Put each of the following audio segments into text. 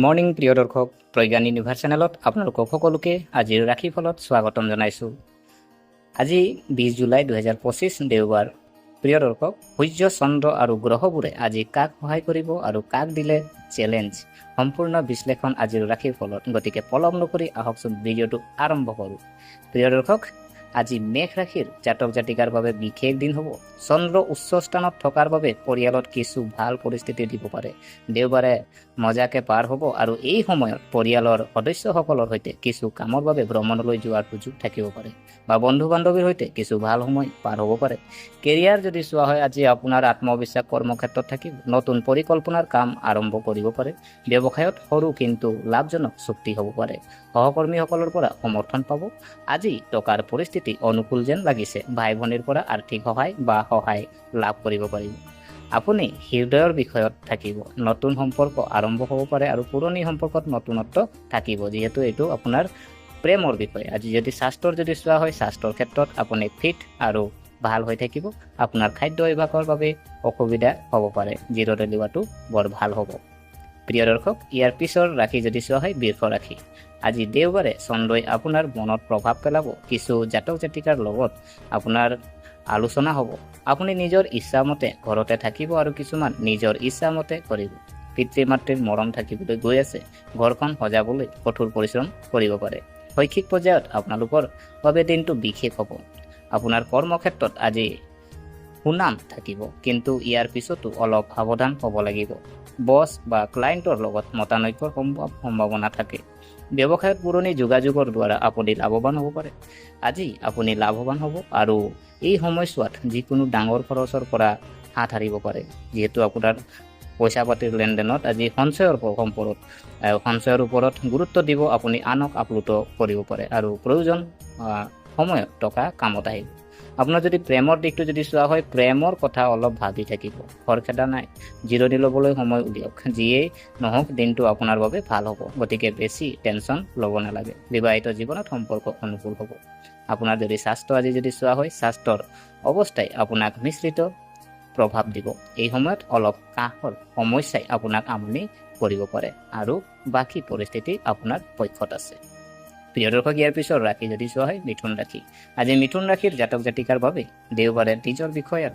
Morning প্ৰিয় দৰ্শক, Pragyan universe চেনেলত আপোনালোকক সকলোকে আজিৰ ৰাশিফলত স্বাগতম জনাইছোঁ। আজি 20 জুলাই 2025 দেওবাৰ। প্ৰিয় দৰ্শক, সূৰ্য, চন্দ্ৰ আৰু গ্ৰহবোৰে আজি কাক সহায় কৰিব আৰু কাক দিলে চেলেঞ্জ, সম্পূৰ্ণ বিশ্লেষণ আজিৰ ৰাশিফলত। গতিকে পলম নকৰি আহকচোন ভিডিঅ'টো আৰম্ভ কৰোঁ। প্ৰিয় দৰ্শক, আজি মেঘ ৰাশিৰ জাতক জাতিকাৰ বাবে বিশেষ দিন হ'ব। চন্দ্ৰ উচ্চ স্থানত থকাৰ বাবে পৰিয়ালত কিছু ভাল পৰিস্থিতি দিব পাৰে। দেওবাৰে মজাকে পাৰ হ'ব আৰু এই সময়ত পৰিয়ালৰ সদস্যসকলৰ সৈতে কিছু কামৰ বাবে ভ্ৰমণলৈ যোৱাৰ সুযোগ থাকিব পাৰে বা বন্ধু বান্ধৱীৰ সৈতে কিছু ভাল সময় পাৰ হ'ব পাৰে। কেৰিয়াৰ যদি চোৱা হয়, আজি আপোনাৰ আত্মবিশ্বাস কৰ্মক্ষেত্ৰত থাকিব। নতুন পৰিকল্পনাৰ কাম আৰম্ভ কৰিব পাৰে। ব্যৱসায়ত সৰু কিন্তু লাভজনক চুক্তি হ'ব পাৰে। সহকৰ্মীসকলৰ পৰা সমৰ্থন পাব। আজি টকাৰ পৰিস্থিতি অনুকূল যেন লাগিছে। ভাই ভনীৰ পৰা আৰ্থিক সহায় বা সহায় লাভ কৰিব পাৰিব। আপুনি হৃদয়ৰ বিষয়ত থাকিব। নতুন সম্পৰ্ক আৰম্ভ হ'ব পাৰে আৰু পুৰণি সম্পৰ্কত নতুনত্ব থাকিব, যিহেতু এইটো আপোনাৰ প্ৰেমৰ বিষয়। আজি যদি স্বাস্থ্যৰ যদি চোৱা হয়, স্বাস্থ্যৰ ক্ষেত্ৰত আপুনি ফিট আৰু ভাল হৈ থাকিব। আপোনাৰ খাদ্য অভ্যাসৰ বাবে অসুবিধা হ'ব পাৰে, জিৰণি লোৱাটো বৰ ভাল হ'ব। প্ৰিয় দৰ্শক, ইয়াৰ পিছৰ ৰাশি যদি চোৱা হয়, বৃষ ৰাশি। আজি দেওবাৰে চন্দ্ৰই আপোনাৰ মনত প্ৰভাৱ পেলাব। কিছু জাতক জাতিকাৰ লগত আপোনাৰ আলোচনা হ'ব। আপুনি নিজৰ ইচ্ছামতে ঘৰতে থাকিব আৰু কিছুমান নিজৰ ইচ্ছামতে কৰিব। পিতৃ মাতৃৰ মৰম থাকিবলৈ গৈ আছে। ঘৰখন সজাবলৈ কঠোৰ পৰিশ্ৰম কৰিব পাৰে। শৈক্ষিক পৰ্যায়ত আপোনালোকৰ বাবে দিনটো বিশেষ হ'ব। আপোনাৰ কৰ্মক্ষেত্ৰত আজি সুনাম থাকিব, কিন্তু ইয়াৰ পিছতো অলপ সাৱধান হ'ব লাগিব। বছ বা ক্লায়েণ্টৰ লগত মতানৈক্যৰ সম্ভাৱনা থাকে। ব্যৱসায়ত পুৰণি যোগাযোগৰ দ্বাৰা আপুনি লাভৱান হ'ব পাৰে। আজি আপুনি লাভৱান হ'ব আৰু এই সময়ছোৱাত যিকোনো ডাঙৰ খৰচৰ পৰা হাত সাৰিব পাৰে, যিহেতু আপোনাৰ পইচা পাতিৰ লেনদেনত আজি সঞ্চয়ৰ ওপৰত গুৰুত্ব দিব। আপুনি আনক আপ্লুত কৰিব পাৰে আৰু প্ৰয়োজন সময়ত টকা কামত আহিব। আপোনাৰ যদি প্ৰেমৰ দিশটো যদি চোৱা হয়, প্ৰেমৰ কথা অলপ ভাবি থাকিব। খৰখেদা নাই, জিৰণি ল'বলৈ সময় উলিয়াওক। যিয়েই নহওক, দিনটো আপোনাৰ বাবে ভাল হ'ব, গতিকে বেছি টেনশ্যন ল'ব নালাগে। বিবাহিত জীৱনত সম্পৰ্ক অনুকূল হ'ব। আপোনাৰ যদি স্বাস্থ্য আজি যদি চোৱা হয়, স্বাস্থ্যৰ অৱস্থাই আপোনাক মিশ্ৰিত প্ৰভাৱ দিব। এই সময়ত অলপ কাহৰ সমস্যাই আপোনাক আমনি কৰিব পাৰে আৰু বাকী পৰিস্থিতি আপোনাৰ পক্ষত আছে। প্ৰিয় দৰ্শক, ইয়াৰ পিছৰ ৰাশি যদি চোৱা হয়, মিথুন ৰাশি। আজি মিথুন ৰাশিৰ জাতক জাতিকাৰ বাবে দেওবাৰে নিজৰ বিষয়ত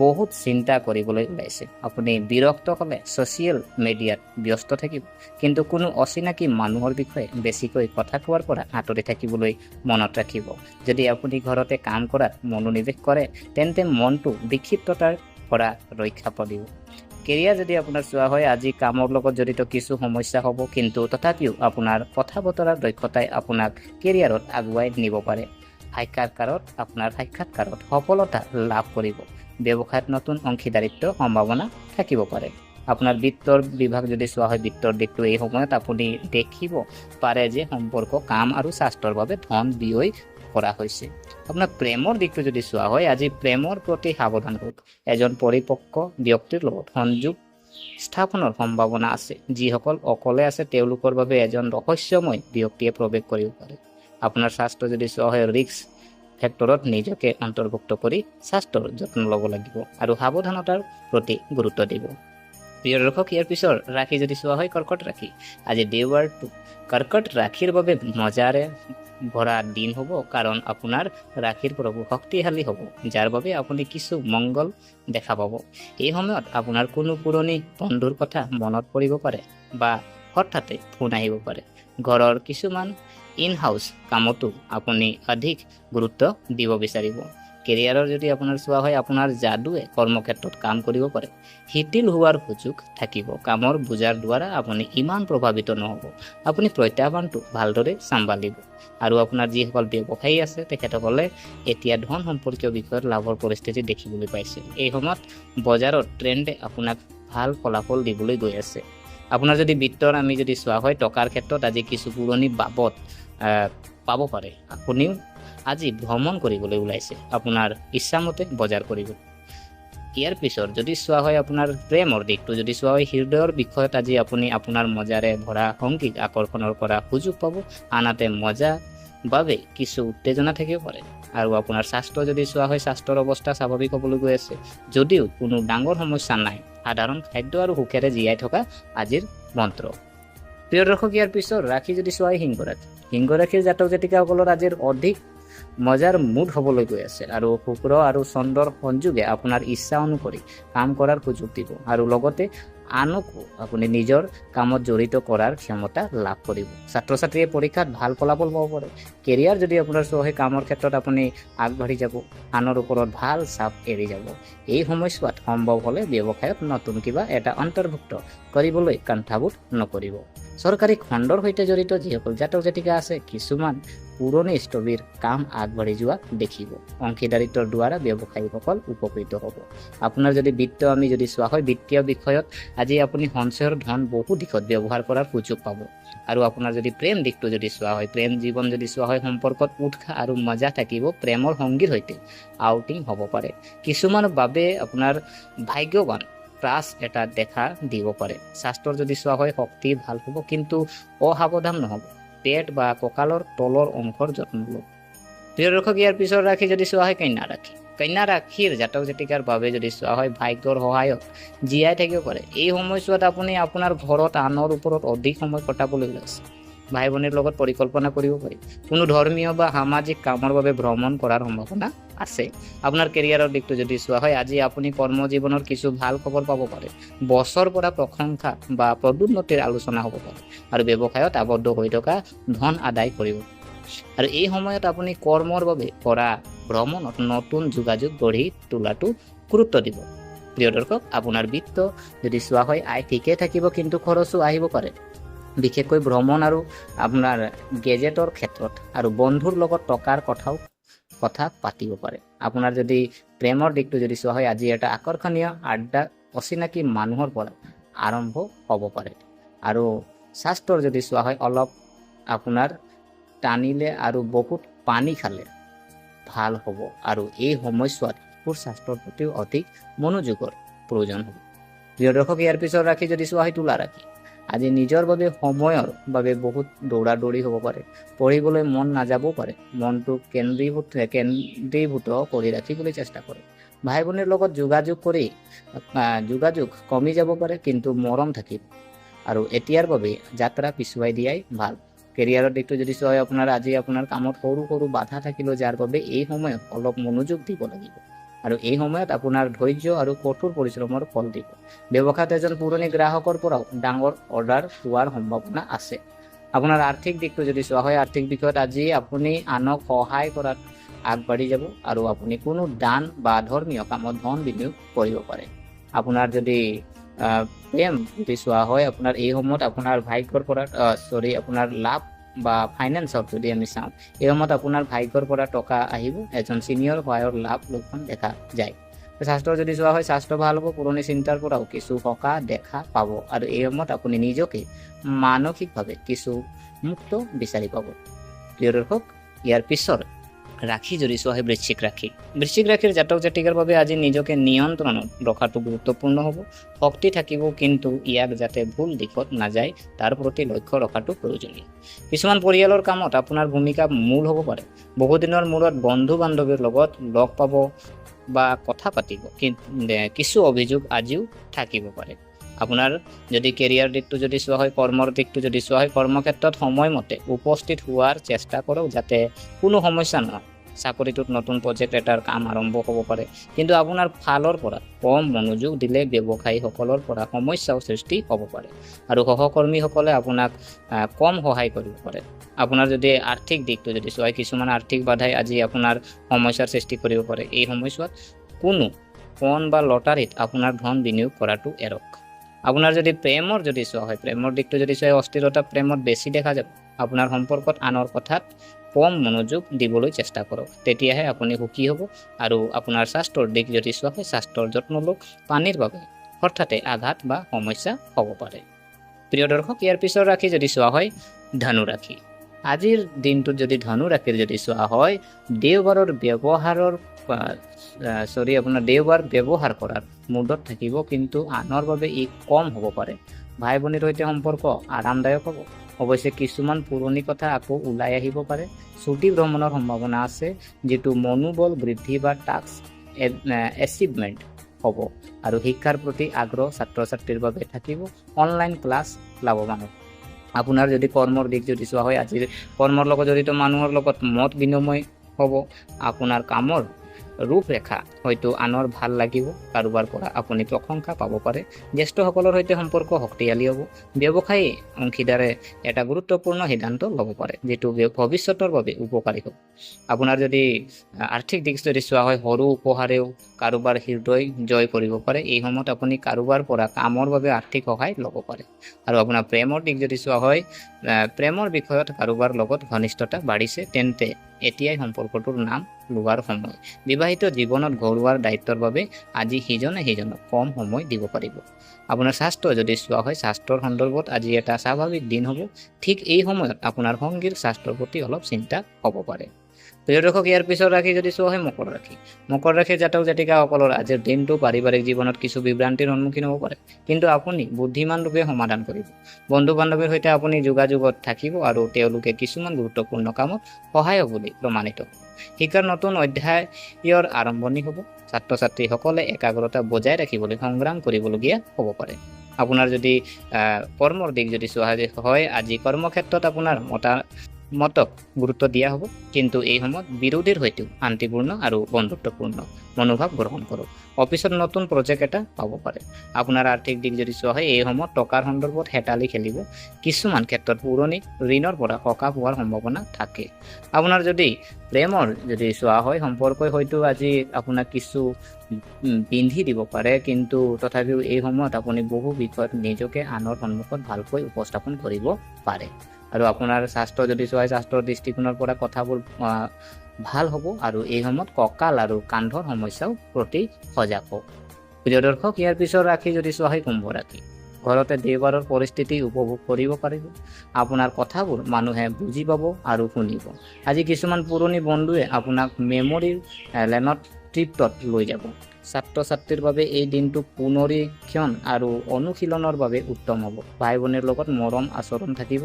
বহুত চিন্তা কৰিবলৈ ওলাইছে। আপুনি বিৰক্ত হ'লে ছ'চিয়েল মিডিয়াত ব্যস্ত থাকিব, কিন্তু কোনো অচিনাকি মানুহৰ বিষয়ে বেছিকৈ কথা কোৱাৰ পৰা আঁতৰি থাকিবলৈ মনত ৰাখিব। যদি আপুনি ঘৰতে কাম কৰাত মনোনিৱেশ কৰে, তেন্তে মনটো বিক্ষিপ্ততাৰ পৰা ৰক্ষা পাব। কেৰিয়াৰ যদি আপোনাৰ চোৱা হয়, আজি কামৰ লগত জড়িত কিছু সমস্যা হ'ব, কিন্তু তথাপিও আপোনাৰ কথা বতৰাৰ দক্ষতাই আপোনাক কেৰিয়াৰত আগুৱাই নিব পাৰে। সাক্ষাৎকাৰত সফলতা লাভ কৰিব। ব্যৱসায়ত নতুন অংশীদাৰিত্ব সম্ভাৱনা থাকিব পাৰে। আপোনাৰ বিত্তৰ বিভাগ যদি চোৱা হয়, বিত্তৰ দিশটো এই সময়ত আপুনি দেখিব পাৰে যে সম্পৰ্ক, কাম আৰু স্বাস্থ্যৰ বাবে ধন ব্যয় কৰা হৈছে। আপোনাৰ প্ৰেমৰ দিশটো যদি চোৱা হয়, আজি প্ৰেমৰ প্ৰতি সাৱধান হওক। এজন পৰিপক্ক ব্যক্তিৰ লগত সংযোগ স্থাপনৰ সম্ভাৱনা আছে। যিসকল অকলে আছে তেওঁলোকৰ বাবে এজন ৰহস্যময় ব্যক্তিয়ে প্ৰৱেশ কৰিব পাৰে। আপোনাৰ স্বাস্থ্য যদি চোৱা হয়, ৰিস্ক ফেক্টৰত নিজকে অন্তৰ্ভুক্ত কৰি স্বাস্থ্যৰ যত্ন ল'ব লাগিব আৰু সাৱধানতাৰ প্ৰতি গুৰুত্ব দিব। প্ৰিয় দৰ্শক, ইয়াৰ পিছৰ ৰাশি যদি চোৱা হয়, কৰ্কট ৰাশি। আজি দেওবাৰটো কৰ্কট ৰাশিৰ বাবে মজাৰে ভৰা দিন হ'ব, কাৰণ আপোনাৰ ৰাশিৰ প্ৰভু শক্তিশালী হ'ব, যাৰ বাবে আপুনি কিছু মংগল দেখা পাব। এই সময়ত আপোনাৰ কোনো পুৰণি বন্ধুৰ কথা মনত পৰিব পাৰে বা হঠাতে ফোন আহিব পাৰে। ঘৰৰ কিছুমান ইন-হাউচ কামতো আপুনি অধিক গুৰুত্ব দিব বিচাৰিব। কেৰিয়াৰৰ যদি আপোনাৰ চোৱা হয়, আপোনাৰ যাদুৱে কৰ্মক্ষেত্ৰত কাম কৰিব পাৰে। শিথিল হোৱাৰ সুযোগ থাকিব। কামৰ বোজাৰ দ্বাৰা আপুনি ইমান প্ৰভাৱিত নহ'ব। আপুনি প্ৰত্যাহ্বানটো ভালদৰে চম্ভালিব আৰু আপোনাৰ যিসকল ব্যৱসায়ী আছে, তেখেতসকলে এতিয়া ধন সম্পৰ্কীয় বিষয়ত লাভৰ পৰিস্থিতি দেখিবলৈ পাইছে। এই সময়ত বজাৰত ট্ৰেণ্ডে আপোনাক ভাল ফলাফল দিবলৈ গৈ আছে। আপোনাৰ যদি বিত্তৰ আমি যদি চোৱা হয়, টকাৰ ক্ষেত্ৰত আজি কিছু পুৰণি বাবদ পাব পাৰে। আপুনিও আজি ভ্ৰমণ কৰিবলৈ ওলাইছে। আপোনাৰ ইচ্ছামতে বজাৰ কৰিব। ইয়াৰ পিছত যদি চোৱা হয়, আপোনাৰ প্ৰেমৰ দিশটো যদি চোৱা হয়, হৃদয়ৰ বিষয়ত আজি আপুনি আপোনাৰ মজাৰে ভৰা সংগীত আকৰ্ষণৰ পৰা সুযোগ পাব। আনহাতে মজা বাবে কিছু উত্তেজনা থাকিব পাৰে। আৰু আপোনাৰ স্বাস্থ্য যদি চোৱা হয়, স্বাস্থ্যৰ অৱস্থা স্বাভাৱিক হ'বলৈ গৈ আছে। যদিও কোনো ডাঙৰ সমস্যা নাই, সাধাৰণ খাদ্য আৰু সুখেৰে জীয়াই থকা আজিৰ মন্ত্ৰ। প্ৰিয় দৰ্শক, ইয়াৰ পিছত ৰাশি যদি চোৱা হয় সিংহ ৰাশিৰ জাতক জাতিকাসকলৰ আজিৰ অধিক মজাৰ মুড হ'বলৈ গৈ আছে আৰু শুক্ৰ আৰু চন্দ্ৰৰ সংযোগে আপোনাৰ ইচ্ছা অনুসৰি কাম কৰাৰ সুযোগ দিব আৰু লগতে আনকো আপুনি নিজৰ কামত জড়িত কৰাৰ ক্ষমতা লাভ কৰিব। ছাত্ৰ ছাত্ৰীয়ে পৰীক্ষাত ভাল ফলাফল পাব পাৰে। কেৰিয়াৰ যদি আপোনাৰ চোৱা হয় কামৰ ক্ষেত্ৰত আপুনি আগবাঢ়ি যাব, আনৰ ওপৰত ভাল চাপ এৰি যাব। এই সময়ছোৱাত সম্ভৱ হ'লে ব্যৱসায়ত নতুন কিবা এটা অন্তৰ্ভুক্ত কৰিবলৈ কুণ্ঠাবোধ নকৰিব। চৰকাৰী খণ্ডৰ সৈতে জড়িত যিসকল জাতক জাতিকা আছে, কিছুমান পুৰণি স্থবিৰ কাম আগবাঢ়ি যোৱা দেখিব। অংশীদাৰিত্বৰ দ্বাৰা ব্যৱসায়ীসকল উপকৃত হ'ব। আপোনাৰ যদি আমি যদি চোৱা হয় বিত্তীয় বিষয়ত আজি আপুনি সঞ্চয়ৰ ধন বহু দিশত ব্যৱহাৰ কৰাৰ সুযোগ পাব। আৰু আপোনাৰ যদি প্ৰেম দিশটো যদি চোৱা হয়, প্ৰেম জীৱন যদি চোৱা হয়, সম্পৰ্কত উৎসাহ আৰু মজা থাকিব। প্ৰেমৰ সংগীৰ সৈতে আউটিং হ'ব পাৰে। কিছুমানৰ বাবে আপোনাৰ ভাগ্যৱান ক্ৰাছ এটা দেখা দিব পাৰে। স্বাস্থ্যৰ যদি চোৱা হয় শক্তি ভাল হ'ব, কিন্তু অসাৱধান নহ'ব। পেট বা কঁকালৰ তলৰ অংশৰ যত্ন লওক। প্ৰিয় দৰ্শক, ইয়াৰ পিছৰ ৰাশি যদি চোৱা হয় কন্যা ৰাশিৰ জাতক জাতিকাৰ বাবে যদি চোৱা হয় ভাগ্যৰ সহায়ত জীয়াই থাকিব পাৰে। এই সময়ছোৱাত আপুনি আপোনাৰ ঘৰত আনৰ ওপৰত অধিক সময় কটাবলৈ ওলাইছে। ভাই ভনীৰ লগত পৰিকল্পনা কৰিব পাৰি। কোনো ধৰ্মীয় বা সামাজিক কামৰ বাবে ভ্ৰমণ কৰাৰ সম্ভাৱনা আছে। আপোনাৰ কেৰিয়াৰৰ দিশটো যদি চোৱা হয়, আজি আপুনি কৰ্মজীৱনৰ কিছু ভাল খবৰ পাব পাৰে। বছৰ পৰা প্ৰশংসা বা পদোন্নতিৰ আলোচনা হ'ব পাৰে আৰু ব্যৱসায়ত আবদ্ধ হৈ থকা ধন আদায় কৰিব। আৰু এই সময়ত আপুনি কৰ্মৰ বাবে কৰা ভ্ৰমণত নতুন যোগাযোগ গঢ়ি তোলাটো গুৰুত্ব দিব। প্ৰিয় দৰ্শক, আপোনাৰ বিত্ত যদি চোৱা হয় আয় ঠিকে থাকিব, কিন্তু খৰচো আহিব পাৰে। বিশেষকৈ ভ্ৰমণ আৰু আপোনাৰ গেজেটৰ ক্ষেত্ৰত আৰু বন্ধুৰ লগত টকাৰ কথা পাতিব পাৰে। আপোনাৰ যদি প্ৰেমৰ দিশটো যদি চোৱা হয়, আজি এটা আকৰ্ষণীয় আড্ডা অচিনাকি মানুহৰ পৰা আৰম্ভ হ'ব পাৰে। আৰু স্বাস্থ্যৰ যদি চোৱা হয় অলপ আপোনাৰ টানিলে আৰু বহুত পানী খালে ভাল হ'ব আৰু এই সময়ছোৱাত স্বাস্থ্যৰ প্ৰতিও অধিক মনোযোগৰ প্ৰয়োজন হ'ব। প্ৰিয় দৰ্শক, ইয়াৰ পিছত ৰাশি যদি চোৱা হয় তুলা ৰাশি। আজি নিজৰ বাবে সময়ৰ বাবে বহুত দৌৰা দৌৰি হ'ব পাৰে। পঢ়িবলৈ মন নাযাবও পাৰে। মনটো কেন্দ্ৰীভূত কৰি ৰাখিবলৈ চেষ্টা কৰে। ভাই ভনীৰ লগত যোগাযোগ কমি যাব পাৰে, কিন্তু মৰম থাকিব। আৰু এতিয়াৰ বাবে যাত্ৰা পিছুৱাই দিয়াই ভাল। কেৰিয়াৰৰ দিশটো যদি চোৱা হয়, আজি আপোনাৰ কামত সৰু সৰু বাধা থাকিলেও যাৰ বাবে এই সময়ত অলপ মনোযোগ দিব লাগিব। আৰু এই সময়ত আপোনাৰ ধৈৰ্য আৰু কঠোৰ পৰিশ্ৰমৰ ফল দিব। ব্যৱসায়ত এজন পুৰণি গ্ৰাহকৰ পৰাও ডাঙৰ অৰ্ডাৰ পোৱাৰ সম্ভাৱনা আছে। আপোনাৰ আৰ্থিক দিশটো যদি চোৱা হয়, আৰ্থিক বিষয়ত আজি আপুনি আনক সহায় কৰাত আগবাঢ়ি যাব আৰু আপুনি কোনো দান বা ধৰ্মীয় কামত ধন বিনিয়োগ কৰিব পাৰে। আপোনাৰ যদি প্ৰেম যদি চোৱা হয়, আপোনাৰ এই সময়ত আপোনাৰ ভাগ্যৰ পৰা আপোনাৰ লাভ বা ফাইনেন্সত যদি আমি চাওঁ, এই সময়ত আপোনাৰ ভাগ্যৰ পৰা টকা আহিব। এজন চিনিয়ৰ সহায়ৰ লাভ লক্ষণ দেখা যায়। স্বাস্থ্যৰ যদি চোৱা হয়, স্বাস্থ্য ভাল হ'ব। পুৰণি চিন্তাৰ পৰাও কিছু সকাহ দেখা পাব আৰু এই সময়ত আপুনি নিজকে মানসিকভাৱে কিছু মুক্ত বিচাৰি পাব। প্ৰিয় দৰ্শক, ইয়াৰ পিছৰ ৰাশি যদি চোৱা হয় বৃশ্চিক ৰাশিৰ জাতক জাতিকাৰ বাবে আজি নিজকে নিয়ন্ত্ৰণত ৰখাটো গুৰুত্বপূৰ্ণ হ'ব। শক্তি থাকিব, কিন্তু ইয়াক যাতে ভুল দিশত নাযায় তাৰ প্ৰতি লক্ষ্য ৰখাটো প্ৰয়োজনীয়। কিছুমান পৰিয়ালৰ কামত আপোনাৰ ভূমিকা মূল হ'ব পাৰে। বহুদিনৰ মূৰত বন্ধু বান্ধৱীৰ লগত লগ পাব বা কথা পাতিব, কিছু অভিযোগ আজিও থাকিব পাৰে। আপোনাৰ যদি কেৰিয়াৰ দিশটো যদি চোৱা হয়, কৰ্মৰ দিশটো যদি চোৱা হয়, কৰ্মক্ষেত্ৰত সময়মতে উপস্থিত হোৱাৰ চেষ্টা কৰক যাতে কোনো সমস্যা নহয়। চাকৰিটোত নতুন প্ৰজেক্ট এটাৰ কাম আৰম্ভ হ'ব পাৰে, কিন্তু আপোনাৰ ফালৰ পৰা কম মনোযোগ দিলে ব্যৱসায়ীসকলৰ পৰা সমস্যাও সৃষ্টি হ'ব পাৰে আৰু সহকৰ্মীসকলে আপোনাক কম সহায় কৰিব পাৰে। আপোনাৰ যদি আৰ্থিক দিশটো যদি চোৱা হয়, কিছুমান আৰ্থিক বাধাই আজি আপোনাৰ সমস্যাৰ সৃষ্টি কৰিব পাৰে। এই সময়ছোৱাত কোনো পণ বা লটাৰীত আপোনাৰ ধন বিনিয়োগ কৰাটো এৰক। আপোনাৰ যদি প্ৰেমৰ যদি চোৱা হয়, প্ৰেমৰ দিশটো যদি চোৱা হয়, অস্থিৰতা প্ৰেমত বেছি দেখা যাব। আপোনাৰ সম্পৰ্কত আনৰ কথাত কম মনোযোগ দিবলৈ চেষ্টা কৰক, তেতিয়াহে আপুনি সুখী হ'ব। আৰু আপোনাৰ স্বাস্থ্যৰ দিশ যদি চোৱা হয়, স্বাস্থ্যৰ যত্ন লওক। পানীৰ বাবে হঠাতে আঘাত বা সমস্যা হ'ব পাৰে। প্ৰিয় দৰ্শক, ইয়াৰ পিছৰ ৰাশি যদি চোৱা হয় ধনু ৰাশি। আজিৰ দিনটোত যদি ধনু ৰাশিৰ যদি চোৱা হয়, দেওবাৰ ব্যৱহাৰ কৰাৰ মুডত থাকিব, কিন্তু আনৰ বাবে ই কম হ'ব পাৰে। ভাই ভনীৰ সৈতে সম্পৰ্ক আৰামদায়ক হ'ব। অৱশ্যে কিছুমান পুৰণি কথা আকৌ ওলাই আহিব পাৰে। ছুটি ভ্ৰমণৰ সম্ভাৱনা আছে, যিটো মনোবল বৃদ্ধি বা টাস্ক এচিভমেণ্ট হ'ব। আৰু শিক্ষাৰ প্ৰতি আগ্ৰহ ছাত্ৰ ছাত্ৰীৰ বাবে থাকিব। অনলাইন ক্লাছ লাভৱান হ'ব। আপোনাৰ যদি কৰ্মৰ দিশ যদি চোৱা হয়, আজিৰ কৰ্মৰ লগত জড়িত মানুহৰ লগত মত বিনিময় হ'ব। আপোনাৰ কামৰ ৰূপৰেখা হয়তো আনৰ ভাল লাগিব, কাৰোবাৰ পৰা আপুনি প্ৰশংসা পাব পাৰে। জ্যেষ্ঠসকলৰ সৈতে সম্পৰ্ক শক্তিশালী হ'ব। ব্যৱসায়ী অংশীদাৰে এটা গুৰুত্বপূৰ্ণ সিদ্ধান্ত ল'ব পাৰে, যিটো ভৱিষ্যতৰ বাবে উপকাৰী হ'ব। আপোনাৰ যদি আৰ্থিক দিশ যদি চোৱা হয়, সৰু উপহাৰেও কাৰোবাৰ হৃদয় জয় কৰিব পাৰে। এই সময়ত আপুনি কাৰোবাৰ পৰা কামৰ বাবে আৰ্থিক সহায় ল'ব পাৰে। আৰু আপোনাৰ প্ৰেমৰ দিশ যদি চোৱা হয়, প্ৰেমৰ বিষয়ত কাৰোবাৰ লগত ঘনিষ্ঠতা বাঢ়িছে, তেন্তে এতিয়াই সম্পৰ্কটোৰ নাম লোৱাৰ সময়। বিবাহিত জীৱনত ঘৰুৱাৰ দায়িত্বৰ বাবে আজি সিজনে সিজনক কম সময় দিব পাৰিব। আপোনাৰ স্বাস্থ্য যদি চোৱা হয়, স্বাস্থ্যৰ সন্দৰ্ভত আজি এটা স্বাভাৱিক দিন হ'ব। ঠিক এই সময়ত আপোনাৰ সংগীৰ স্বাস্থ্যৰ প্ৰতি অলপ চিন্তা হ'ব পাৰে। প্ৰিয় দৰ্শক, ইয়াৰ পিছত ৰাশি যদি চোৱা হয় মকৰ ৰাশি। মকৰ ৰাশিৰ জাতক জাতিকাসকলৰ আজিৰ দিনটো পাৰিবাৰিক জীৱনত কিছু বিভ্ৰান্তিৰ সন্মুখীন হ'ব পাৰে, কিন্তু আপুনি বুদ্ধিমান ৰূপে সমাধান কৰিব। বন্ধু বান্ধৱীৰ সৈতে আপুনি যোগাযোগত থাকিব আৰু তেওঁলোকে কিছুমান গুৰুত্বপূৰ্ণ কামত সহায়ক বুলি প্ৰমাণিত হ'ব। শিক্ষাৰ নতুন অধ্যায়ৰ আৰম্ভণি হ'ব। ছাত্ৰ ছাত্ৰীসকলে একাগ্ৰতা বজাই ৰাখিবলৈ সংগ্ৰাম কৰিবলগীয়া হ'ব পাৰে। আপোনাৰ যদি কৰ্মৰ দিশ যদি চোৱা হয়, আজি কৰ্মক্ষেত্ৰত আপোনাৰ মতক গুৰুত্ব দিয়া হ'ব, কিন্তু এই সময়ত বিৰোধীৰ সৈতেও শান্তিপূৰ্ণ আৰু বন্ধুত্বপূৰ্ণ মনোভাৱ গ্ৰহণ কৰক। অফিচত নতুন প্ৰজেক্ট এটা পাব পাৰে। আপোনাৰ আৰ্থিক দিশ যদি চোৱা হয়, এই সময়ত টকাৰ সন্দৰ্ভত হেতালি খেলিব। কিছুমান ক্ষেত্ৰত পুৰণি ঋণৰ পৰা সকাহ হোৱাৰ সম্ভাৱনা থাকে। আপোনাৰ যদি প্ৰেমৰ যদি চোৱা হয়, সম্পৰ্কই হয়তো আজি আপোনাক কিছু বিন্ধি দিব পাৰে, কিন্তু তথাপিও এই সময়ত আপুনি বহু বিষয়ত নিজকে আনৰ সন্মুখত ভালকৈ উপস্থাপন কৰিব পাৰে। আৰু আপোনাৰ স্বাস্থ্য যদি চোৱা হয়, স্বাস্থ্যৰ দৃষ্টিকোণৰ পৰা কথাবোৰ ভাল হ'ব আৰু এই সময়ত কঁকাল আৰু কান্ধৰ সমস্যাও প্ৰতি সজাগ হ'ব। প্ৰিয় দৰ্শক, ইয়াৰ পিছৰ ৰাশি যদি চোৱা হয় কুম্ভ ৰাশি। ঘৰতে দেওবাৰৰ পৰিস্থিতি উপভোগ কৰিব পাৰিব। আপোনাৰ কথাবোৰ মানুহে বুজি পাব আৰু শুনিব। আজি কিছুমান পুৰণি বন্ধুৱে আপোনাক মেমৰিৰ লেনত ট্ৰিপত লৈ যাব। ছাত্ৰ ছাত্ৰীৰ বাবে এই দিনটো পুনৰীক্ষণ আৰু অনুশীলনৰ বাবে উত্তম হ'ব। ভাই ভনীৰ লগত মৰম আচৰণ থাকিব।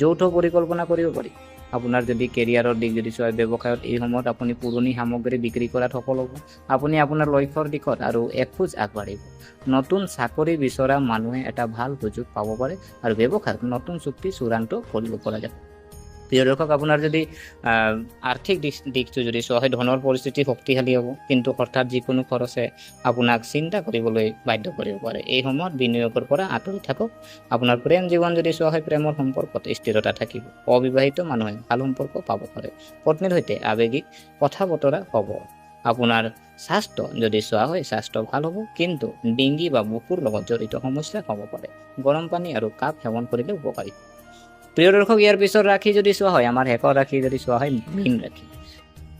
যৌথ পৰিকল্পনা কৰিব পাৰি। আপোনাৰ যদি কেৰিয়াৰৰ দিশ যদি চোৱা, ব্যৱসায়ত এই সময়ত আপুনি পুৰণি সামগ্ৰী বিক্ৰী কৰাত সফল হ'ব। আপুনি আপোনাৰ লক্ষ্যৰ দিশত আৰু এখোজ আগবাঢ়িব। নতুন চাকৰি বিচৰা মানুহে এটা ভাল সুযোগ পাব পাৰে আৰু ব্যৱসায়ত নতুন চুক্তি চূড়ান্ত কৰিব পৰা যাব। প্ৰিয় দৰ্শক, আপোনাৰ যদি আৰ্থিক দিশটো যদি চোৱা হয়, ধনৰ পৰিস্থিতি শক্তিশালী হ'ব, কিন্তু হঠাৎ যিকোনো খৰচে আপোনাক চিন্তা কৰিবলৈ বাধ্য কৰিব পাৰে। এই সময়ত বিনিয়োগৰ পৰা আঁতৰি থাকক। আপোনাৰ প্ৰেম জীৱন যদি চোৱা হয়, প্ৰেমৰ সম্পৰ্কত স্থিৰতা থাকিব। অবিবাহিত মানুহে ভাল সম্পৰ্ক পাব পাৰে। পত্নীৰ সৈতে আৱেগিক কথা বতৰা হ'ব। আপোনাৰ স্বাস্থ্য যদি চোৱা হয়, স্বাস্থ্য ভাল হ'ব, কিন্তু ডিঙি বা বুকুৰ লগত জড়িত সমস্যা হ'ব পাৰে। গৰম পানী আৰু কাপ সেৱন কৰিলে উপকাৰী। প্ৰিয় দৰ্শক, ইয়াৰ পিছৰ ৰাশি যদি চোৱা হয়, আমাৰ শেষৰ ৰাশি যদি চোৱা হয় মীন ৰাশি।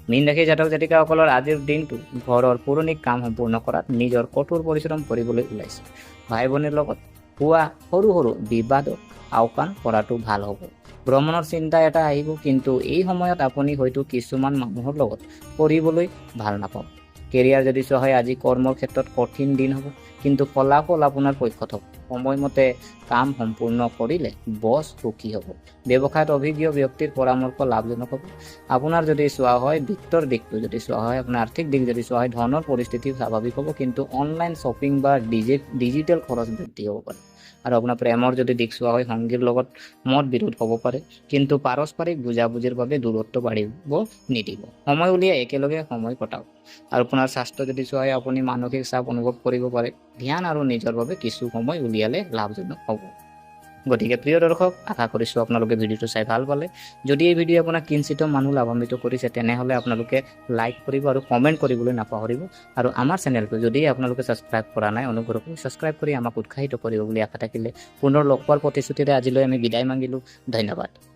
মীন ৰাশি জাতক জাতিকাসকলৰ আজিৰ দিনটো ঘৰৰ পুৰণি কাম সম্পূৰ্ণ কৰাত নিজৰ কঠোৰ পৰিশ্ৰম কৰিবলৈ ওলাইছে। ভাই ভনীৰ লগত হোৱা সৰু সৰু বিবাদক আওকাণ কৰাটো ভাল হ'ব। ভ্ৰমণৰ চিন্তা এটা আহিব, কিন্তু এই সময়ত আপুনি হয়তো কিছুমান মানুহৰ লগত কৰিবলৈ ভাল নাপাব। কেৰিয়াৰ যদি চোৱা হয়, আজি কৰ্মৰ ক্ষেত্ৰত কঠিন দিন হ'ব, কিন্তু ফলাফল আপোনাৰ পক্ষত হ'ব। সময়মতে কাম সম্পূৰ্ণ কৰিলে বছ সুখী হ'ব। ব্যৱসায়ত অভিজ্ঞ ব্যক্তিৰ পৰামৰ্শ লাভজনক হ'ব। আপোনাৰ যদি চোৱা হয় বিত্তৰ দিশটো যদি চোৱা হয়, আপোনাৰ আৰ্থিক দিশ যদি চোৱা হয়, ধনৰ পৰিস্থিতি স্বাভাৱিক হ'ব, কিন্তু অনলাইন শ্বপিং বা ডিজিটেল খৰচ বৃদ্ধি হ'ব পাৰে। আৰু আপোনাৰ প্ৰেমৰ যদি দিশ চোৱা হয়, সংগীৰ লগত মত বিৰোধ হ'ব পাৰে, কিন্তু পাৰস্পৰিক বুজাবুজিৰ বাবে দূৰত্ব বাঢ়িব নিদিব। সময় উলিয়াই একেলগে সময় কটাওক। আৰু আপোনাৰ স্বাস্থ্য যদি চোৱা হয়, আপুনি মানসিক চাপ অনুভৱ কৰিব পাৰে। ধ্যান আৰু নিজৰ বাবে কিছু সময় উলিয়ালে লাভজনক হ'ব। গতিকে প্ৰিয় দৰ্শক, আশা কৰিছোঁ আপোনালোকে ভিডিঅ'টো চাই ভাল পালে। যদি এই ভিডিঅ' আপোনাক কিঞ্চিত মানুহ লাভান্বিত কৰিছে, তেনেহ'লে আপোনালোকে লাইক কৰিব আৰু কমেণ্ট কৰিবলৈ নাপাহৰিব। আৰু আমাৰ চেনেলটো যদি আপোনালোকে ছাবস্ক্ৰাইব কৰা নাই, অনুগ্ৰহ কৰি ছাবস্ক্ৰাইব কৰি আমাক উৎসাহিত কৰিব বুলি আশা থাকিলে পুনৰ লগ পোৱাৰ প্ৰতিশ্ৰুতিৰে আজিলৈ আমি বিদায় মাগিলোঁ। ধন্যবাদ।